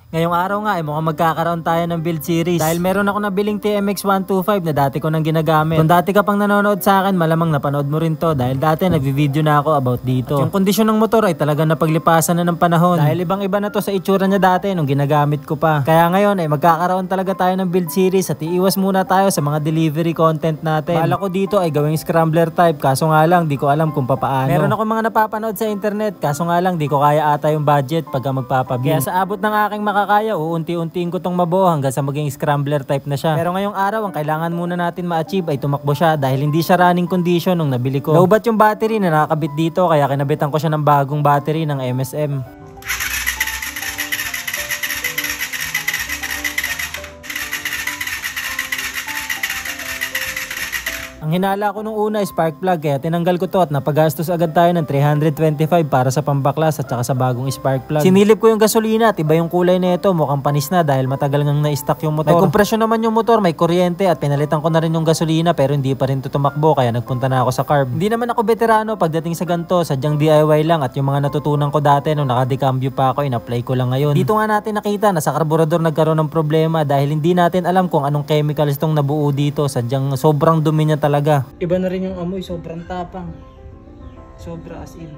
Ngayong araw nga ay mukhang magkakaroon tayo ng build series dahil meron ako nabiling TMX 125 na dati ko nang ginagamit. Kung dati ka pang nanonood sa akin, malamang napanood mo rin to dahil dati nagvi-video na ako about dito. At yung kondisyon ng motor ay talagang napaglipasan na ng panahon dahil ibang iba na to sa itsura niya dati nung ginagamit ko pa. Kaya ngayon ay magkakaroon talaga tayo ng build series at iiwas muna tayo sa mga delivery content natin. Bala ko dito ay gawing scrambler type kaso nga lang di ko alam kung papaano. Meron ako mga napapanood sa internet kaso nga lang di ko kaya ata yung budget pagka magpapabuild. Kaya sa abot ng aking makakaya, uunti-untiin ko tong mabuo hanggang sa maging scrambler type na siya. Pero ngayong araw, ang kailangan muna natin ma-achieve ay tumakbo siya dahil hindi siya running condition nung nabili ko. Lowbat yung battery na nakakabit dito kaya kinabitan ko siya ng bagong battery ng MSM. Ang hinala ko nung una ay spark plug kaya tinanggal ko to at napagastos agad tayo ng 325 para sa pambaklas at saka sa bagong spark plug. Sinilip ko yung gasolina at iba yung kulay na ito, mukhang panis na dahil matagal ngang na-stock yung motor. May kompresyon naman yung motor, may kuryente at pinalitan ko na rin yung gasolina pero hindi pa rin to tumakbo kaya nagpunta na ako sa carb. Hindi naman ako veterano pagdating sa ganito, sadyang DIY lang at yung mga natutunan ko dati nung nakadecambio pa ako, in-apply ko lang ngayon. Dito nga natin nakita na sa karburador nagkaroon ng problema dahil hindi natin alam kung anong chemicals itong nabuo dito, sadyang sobrang dumi niya talaga. Iba na rin yung amoy, sobrang tapang. Sobra as in.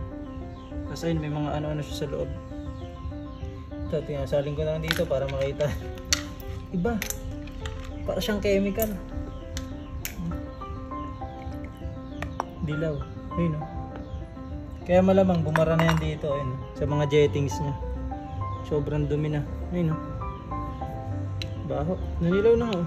Kasi may mga ano-ano siya sa loob. Ito, tinasaling ko lang dito para makita. Iba. Para siyang chemical. Dilaw. Ayun o. Kaya malamang bumara na yan dito. Ayun, sa mga jettings niya. Sobrang dumi na. Ayun o. Baho. Nanilaw na o.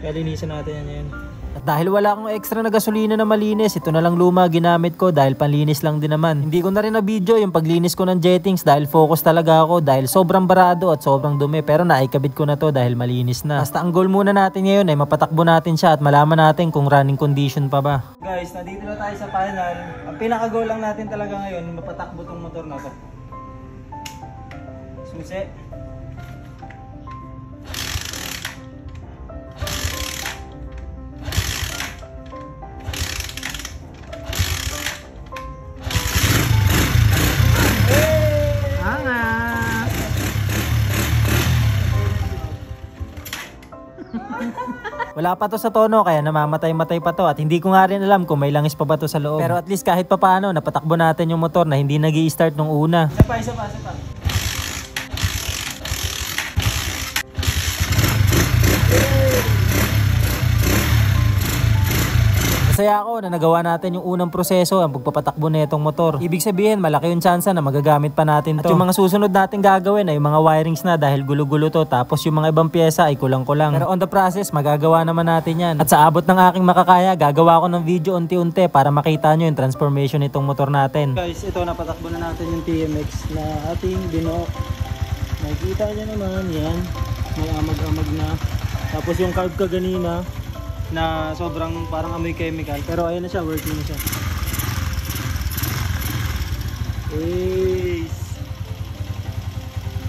Kaya linisan natin yan yan. At dahil wala akong extra na gasolina na malinis, ito na lang luma ginamit ko dahil panlinis lang din naman. Hindi ko na rin na video yung paglinis ko ng jettings dahil focus talaga ako dahil sobrang barado at sobrang dumi pero naikabit ko na to dahil malinis na. Basta ang goal muna natin ngayon ay mapatakbo natin siya at malaman natin kung running condition pa ba. Guys, nandito na tayo sa final. Ang pinaka-goal lang natin talaga ngayon, mapatakbo tong motor na to. Susi. Wala pa to sa tono kaya namamatay-matay pa to at hindi ko nga rin alam kung may langis pa ba to sa loob. Pero at least kahit papaano napatakbo natin yung motor na hindi nag-i-start nung una. Isa pa. Masaya ako na nagawa natin yung unang proseso, ang pagpapatakbo na itong motor. Ibig sabihin, malaki yung tsansa na magagamit pa natin to. At yung mga susunod natin gagawin ay yung mga wirings na dahil gulo-gulo to. Tapos yung mga ibang pyesa ay kulang-kulang. Pero on the process, magagawa naman natin yan. At sa abot ng aking makakaya, gagawa ko ng video unti-unti para makita nyo yung transformation nitong motor natin. Guys, ito napatakbo na natin yung TMX na ating binuo. Nakikita nyo naman yan. May amag-amag na. Tapos yung carb kaganina na sobrang parang amoy chemical pero ayun na siya, working na siya.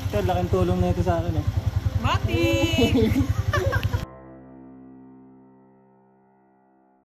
Ito, laking tulong na ito sa akin eh. Mati!